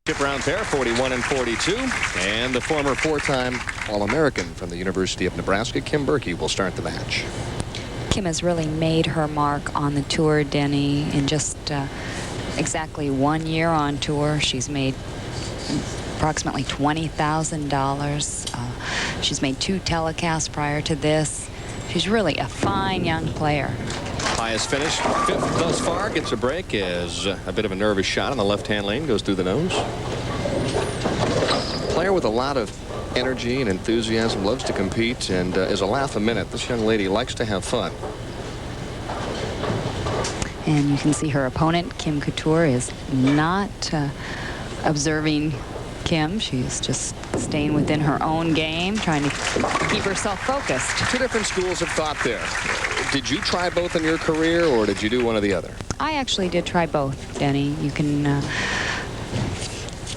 Chip round pair, 41 and 42. And the former four-time All-American from the University of Nebraska, Kim-Berke, will start the match. Kim has really made her mark on the tour, Denny, in just exactly 1 year on tour. She's made approximately $20,000. She's made 2 telecasts prior to this. She's really a fine young player. Highest finish, 5th thus far, gets a break as a bit of a nervous shot on the left-hand lane goes through the nose. Player with a lot of energy and enthusiasm, loves to compete, and is a laugh a minute. This young lady likes to have fun. And you can see her opponent, Kim Couture, is not observing Kim. She's just staying within her own game, trying to keep herself focused. 2 different schools of thought there. Did you try both in your career, or did you do one or the other? I actually did try both, Denny. You can,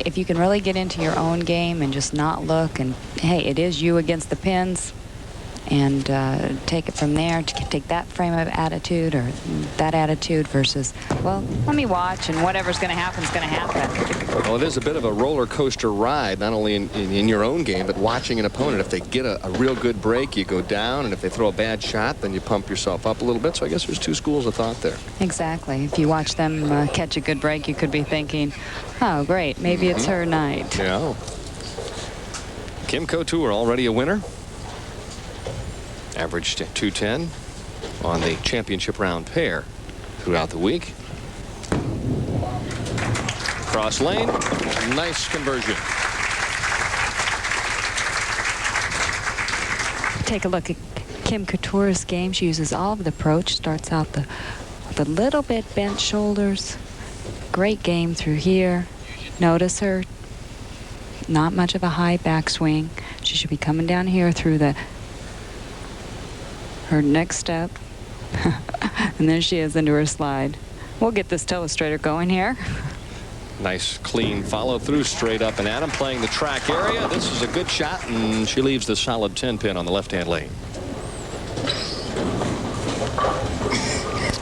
if you can really get into your own game and just not look, and hey, it is you against the pins, and take it from there, to take that frame of attitude or that attitude versus, well, let me watch, and whatever's going to happen is going to happen. Well, it is a bit of a roller coaster ride, not only in your own game, but watching an opponent. If they get a real good break, you go down, and if they throw a bad shot, then you pump yourself up a little bit. So I guess there's 2 schools of thought there. Exactly. If you watch them catch a good break, you could be thinking, oh, great, maybe it's her night. Yeah. Kim Couture already a winner. Averaged 210 on the championship round pair throughout the week. Cross lane, nice conversion. Take a look at Kim Couture's game. She uses all of the approach, starts out with a little bit bent shoulders. Great game through here. Notice her, not much of a high backswing. She should be coming down here through her next step. And there she is into her slide. We'll get this illustrator going here. Nice clean follow through, straight up and at him, playing the track area. This is a good shot, and she leaves the solid 10 pin on the left-hand lane.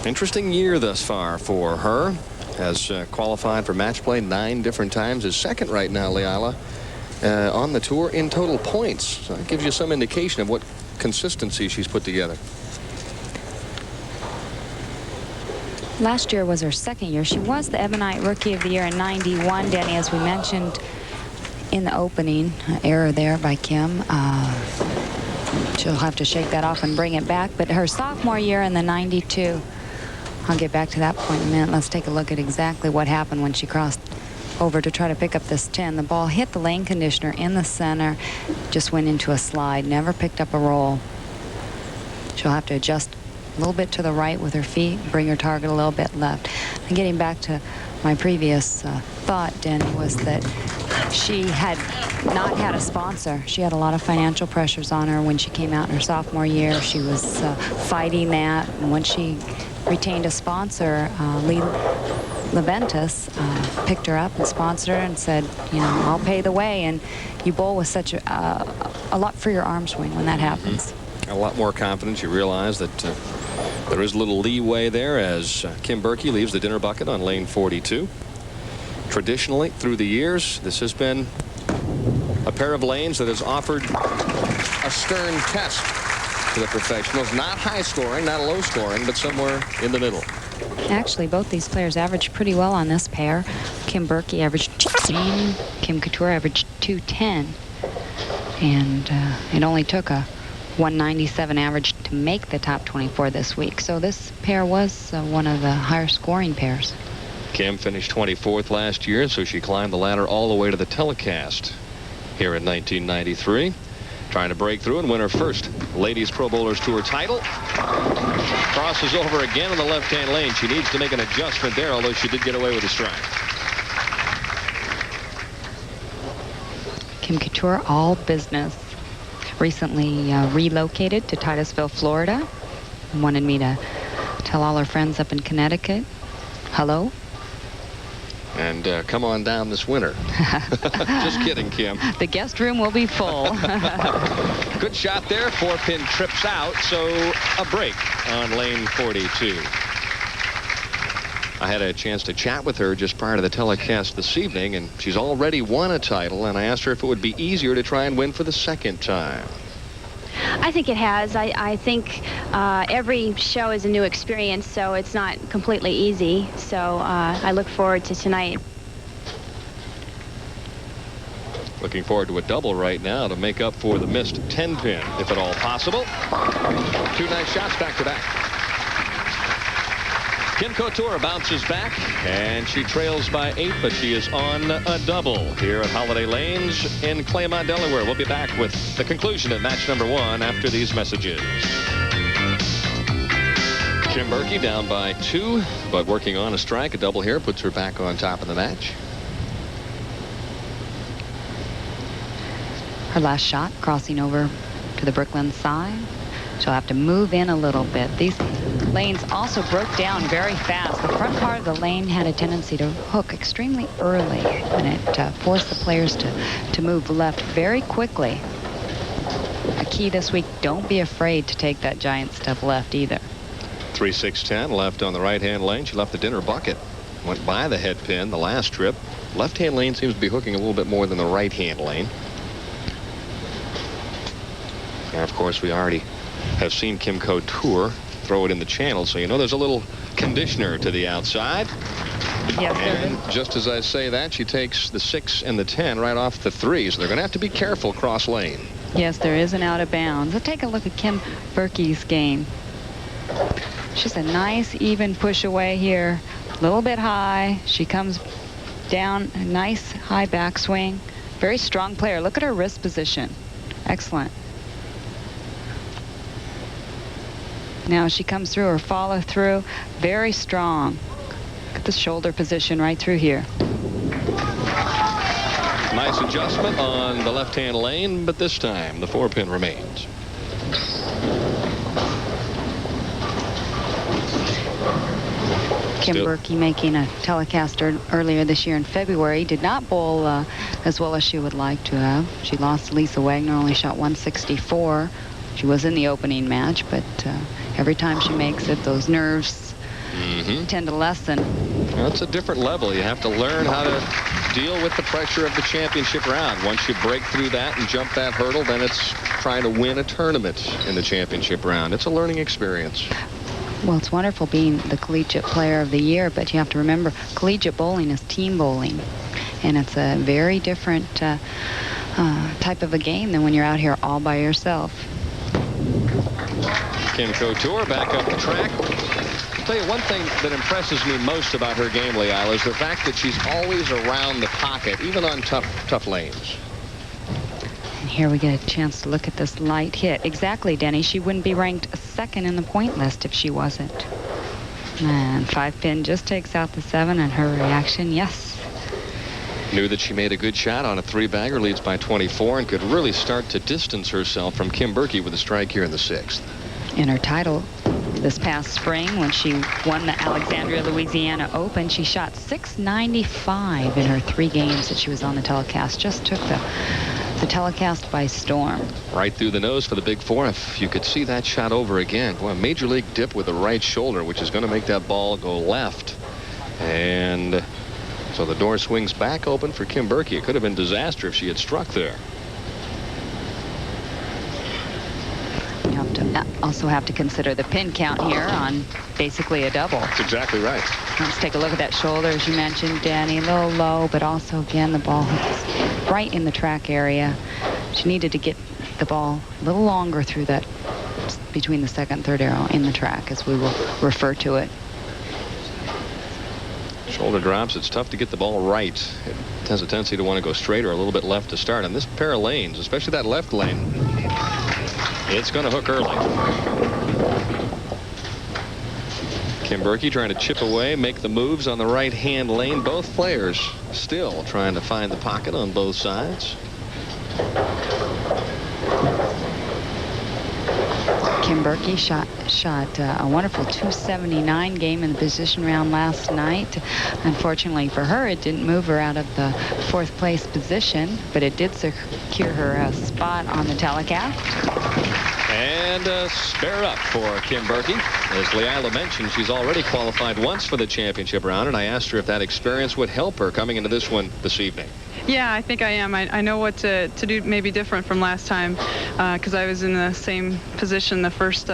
Interesting year thus far for her. Has qualified for match play 9 different times. Is second right now, Leila, on the tour in total points. So that gives you some indication of what consistency she's put together. Last year was her second year. She was the Ebonite Rookie of the Year in '91, Danny, as we mentioned in the opening. Error there by Kim. She'll have to shake that off and bring it back. But her sophomore year in the '92, I'll get back to that point in a minute. Let's take a look at exactly what happened when she crossed over to try to pick up this 10. The ball hit the lane conditioner in the center, just went into a slide, never picked up a roll. She'll have to adjust a little bit to the right with her feet, bring her target a little bit left. And getting back to my previous thought, Denny, was that she had not had a sponsor. She had a lot of financial pressures on her when she came out in her sophomore year. She was fighting that, and when she retained a sponsor, Lee Leventis picked her up and sponsored her and said, you know, I'll pay the way. And you bowl with such a lot freer arm swing when that happens. A lot more confidence. You realize that there is a little leeway there as Kim-Berke leaves the dinner bucket on lane 42. Traditionally, through the years, this has been a pair of lanes that has offered a stern test to the professionals. Not high scoring, not low scoring, but somewhere in the middle. Actually, both these players averaged pretty well on this pair. Kim-Berke averaged 210, Kim Couture averaged 210. And it only took a 197 average to make the top 24 this week. So this pair was one of the higher scoring pairs. Kim finished 24th last year, so she climbed the ladder all the way to the telecast here in 1993. Trying to break through and win her first Ladies Pro Bowlers Tour title. Crosses over again in the left-hand lane. She needs to make an adjustment there, although she did get away with a strike. Kim Couture, all business. Recently relocated to Titusville, Florida. Wanted me to tell all her friends up in Connecticut, hello. And come on down this winter. Just kidding, Kim. The guest room will be full. Good shot there. 4-pin trips out, so a break on lane 42. I had a chance to chat with her just prior to the telecast this evening, and she's already won a title, and I asked her if it would be easier to try and win for the second time. I think it has. I think every show is a new experience, so it's not completely easy. So I look forward to tonight. Looking forward to a double right now to make up for the missed 10-pin, if at all possible. 2 nice shots back-to-back. Kim Couture bounces back, and she trails by 8, but she is on a double here at Holiday Lanes in Claymont, Delaware. We'll be back with the conclusion of match number 1 after these messages. Kim-Berke down by 2, but working on a strike. A double here puts her back on top of the match. Her last shot crossing over to the Brooklyn side. She'll have to move in a little bit. These lanes also broke down very fast. The front part of the lane had a tendency to hook extremely early, and it forced the players to move left very quickly. A key this week, don't be afraid to take that giant step left either. 3-6-10 left on the right-hand lane. She left the dinner bucket. Went by the head pin the last trip. Left-hand lane seems to be hooking a little bit more than the right-hand lane. And of course, we already have seen Kim Couture throw it in the channel, so you know there's a little conditioner to the outside. Yes, and just as I say that, she takes the 6 and the 10 right off the 3, so they're going to have to be careful cross lane. Yes, there is an out of bounds. Let's take a look at Kim-Berke's game. She's a nice even push away here, a little bit high. She comes down, a nice high backswing. Very strong player. Look at her wrist position. Excellent. Now she comes through her follow through, very strong. Look at the shoulder position right through here. Nice adjustment on the left-hand lane, but this time the 4-pin remains. Kim-Berke making a telecast earlier this year in February. Did not bowl as well as she would like to have. She lost Lisa Wagner, only shot 164. She was in the opening match, but every time she makes it, those nerves tend to lessen. Well, it's a different level. You have to learn how to deal with the pressure of the championship round. Once you break through that and jump that hurdle, then it's trying to win a tournament in the championship round. It's a learning experience. Well, it's wonderful being the collegiate player of the year, but you have to remember collegiate bowling is team bowling, and it's a very different type of a game than when you're out here all by yourself. Kim Couture back up the track. I'll tell you one thing that impresses me most about her game, Leila, is the fact that she's always around the pocket, even on tough lanes. And here we get a chance to look at this light hit. Exactly, Denny. She wouldn't be ranked second in the point list if she wasn't. And 5-pin just takes out the 7, and her reaction, yes. Knew that she made a good shot on a 3-bagger, leads by 24, and could really start to distance herself from Kim-Berke with a strike here in the 6th. In her title this past spring, when she won the Alexandria, Louisiana Open, she shot 695 in her 3 games that she was on the telecast. Just took the telecast by storm. Right through the nose for the big 4. If you could see that shot over again. Well, a major league dip with the right shoulder, which is going to make that ball go left. And so the door swings back open for Kim-Berke. It could have been disaster if she had struck there. You have to also have to consider the pin count here on basically a double. That's exactly right. Let's take a look at that shoulder, as you mentioned, Danny. A little low, but also, again, the ball hits right in the track area. She needed to get the ball a little longer through that, between the 2nd and 3rd arrow in the track, as we will refer to it. Shoulder drops. It's tough to get the ball right. It has a tendency to want to go straight or a little bit left to start. On this pair of lanes, especially that left lane, it's going to hook early. Kim-Berke trying to chip away, make the moves on the right-hand lane. Both players still trying to find the pocket on both sides. Kim-Berke shot a wonderful 279 game in the position round last night. Unfortunately for her, it didn't move her out of the 4th place position, but it did secure her a spot on the telecast. And a spare up for Kim-Berke. As Leila mentioned, she's already qualified once for the championship round, and I asked her if that experience would help her coming into this one this evening. Yeah, I think I am. I know what to do maybe different from last time, because I was in the same position the first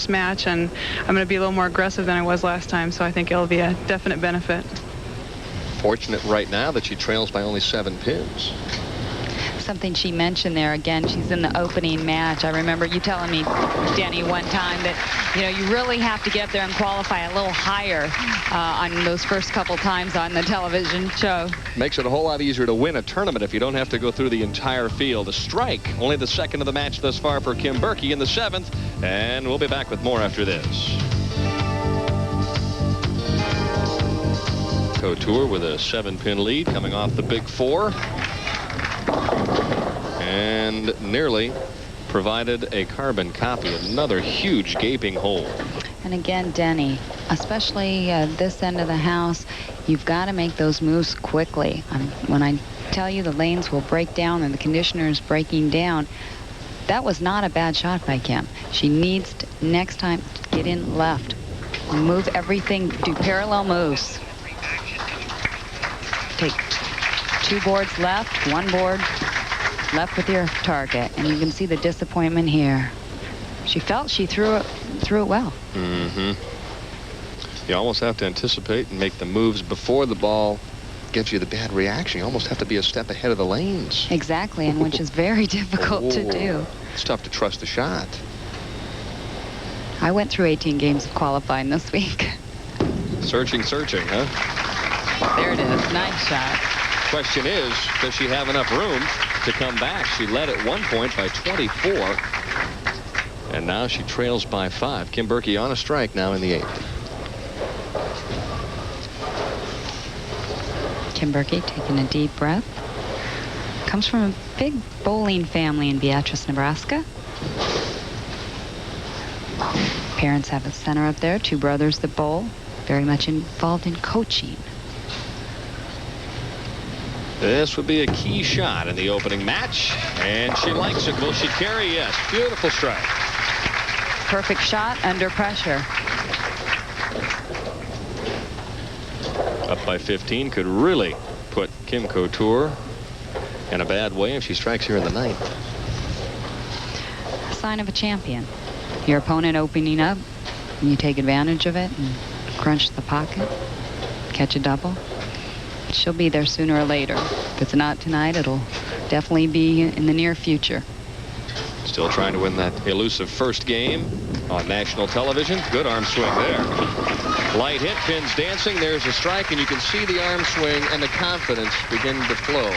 match, and I'm going to be a little more aggressive than I was last time, so I think it'll be a definite benefit. Fortunate right now that she trails by only 7 pins. Something she mentioned there, again, she's in the opening match. I remember you telling me, Danny, one time that, you know, you really have to get up there and qualify a little higher on those first couple times on the television show. Makes it a whole lot easier to win a tournament if you don't have to go through the entire field. A strike, only the second of the match thus far for Kim-Berke in the 7th, and we'll be back with more after this. Couture with a 7-pin lead coming off the big 4. And nearly provided a carbon copy. Another huge gaping hole. And again, Denny, especially this end of the house, you've got to make those moves quickly. When I tell you the lanes will break down and the conditioner is breaking down, that was not a bad shot by Kim. She needs to, next time, get in left. Move everything, do parallel moves. Take 2 boards left, 1 board left with your target, and you can see the disappointment here. She felt she threw it well. You almost have to anticipate and make the moves before the ball gives you the bad reaction. You almost have to be a step ahead of the lanes. Exactly, and which is very difficult to do. It's tough to trust the shot. I went through 18 games of qualifying this week. Searching, huh? There it is. Nice shot. Question is, does she have enough room to come back? She led at one point by 24, and now she trails by 5. Kim-Berke on a strike now in the 8th. Kim-Berke taking a deep breath. Comes from a big bowling family in Beatrice, Nebraska. Parents have a center up there, 2 brothers that bowl, very much involved in coaching. This would be a key shot in the opening match, and she likes it. Will she carry? Yes. Beautiful strike. Perfect shot under pressure. Up by 15 could really put Kim Couture in a bad way if she strikes here in the 9th. A sign of a champion. Your opponent opening up, and you take advantage of it and crunch the pocket, catch a double. She'll be there sooner or later. If it's not tonight, it'll definitely be in the near future. Still trying to win that elusive first game on national television. Good arm swing there. Light hit, pins dancing. There's a strike, and you can see the arm swing and the confidence begin to flow.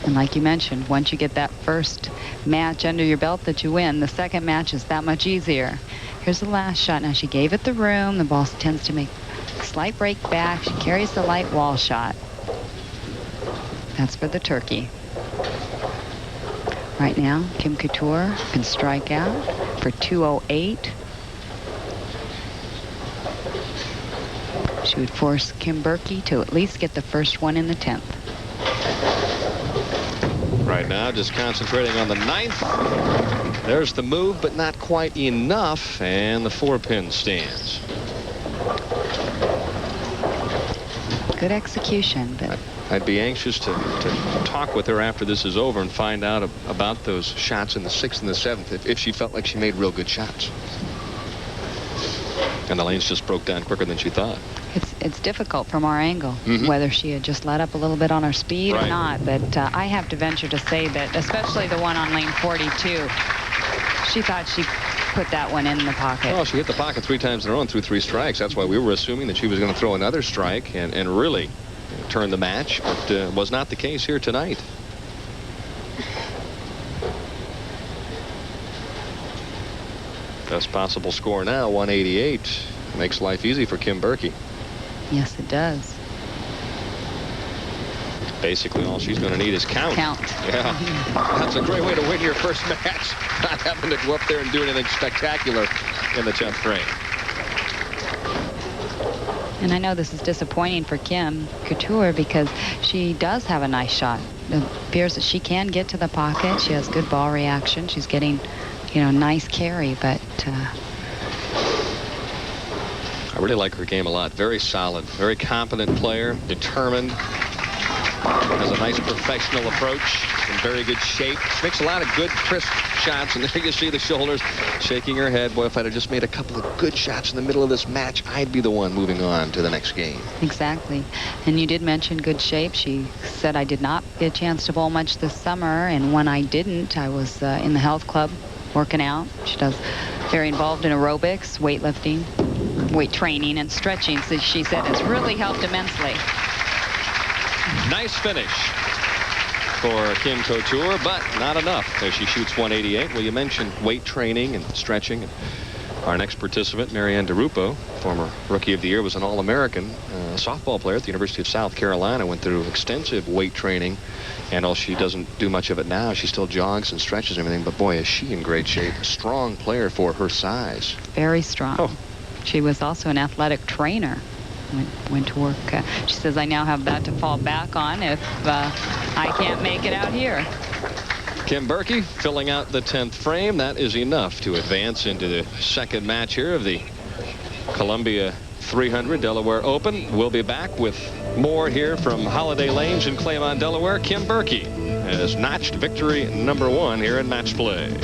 And like you mentioned, once you get that first match under your belt that you win, the second match is that much easier. Here's the last shot. Now she gave it the room. The ball tends to make a slight break back. She carries the light wall shot. That's for the turkey. Right now, Kim Couture can strike out for 208. She would force Kim-Berke to at least get the first one in the 10th. Right now, just concentrating on the 9th. There's the move, but not quite enough, and the 4-pin stands. Good execution, but I'd be anxious to talk with her after this is over and find out about those shots in the 6th and the 7th, if she felt like she made real good shots. And the lanes just broke down quicker than she thought. It's difficult from our angle, whether she had just let up a little bit on her speed or not. But I have to venture to say that, especially the one on lane 42, she thought she put that one in the pocket. Well, she hit the pocket 3 times in a row and threw 3 strikes. That's why we were assuming that she was going to throw another strike and really turn the match. But was not the case here tonight. Best possible score now, 188. Makes life easy for Kim-Berke. Yes, it does. Basically, all she's going to need is count. Yeah, that's a great way to win your first match. Not having to go up there and do anything spectacular in the 10th frame. And I know this is disappointing for Kim Couture because she does have a nice shot. It appears that she can get to the pocket. She has good ball reaction. She's getting, nice carry, but I really like her game a lot. Very solid, very competent player, determined, has a nice professional approach, in very good shape. She makes a lot of good, crisp shots, and there you see the shoulders shaking her head. Boy, if I'd have just made a couple of good shots in the middle of this match, I'd be the one moving on to the next game. Exactly. And you did mention good shape. She said, I did not get a chance to bowl much this summer, and when I didn't, I was in the health club working out. She does very involved in aerobics, weightlifting, weight training, and stretching. So she said it's really helped immensely. Nice finish for Kim Couture, but not enough as she shoots 188. Well, you mentioned weight training and stretching. Our next participant, Marianne DeRupo, former Rookie of the Year, was an All-American softball player at the University of South Carolina, went through extensive weight training, and although she doesn't do much of it now, she still jogs and stretches and everything, but boy, is she in great shape. A strong player for her size. Very strong. Oh. She was also an athletic trainer. Went to work. She says, I now have that to fall back on if I can't make it out here. Kim-Berke filling out the 10th frame. That is enough to advance into the second match here of the Columbia 300 Delaware Open. We'll be back with more here from Holiday Lanes in Claymont, Delaware. Kim-Berke has notched victory #1 here in match play.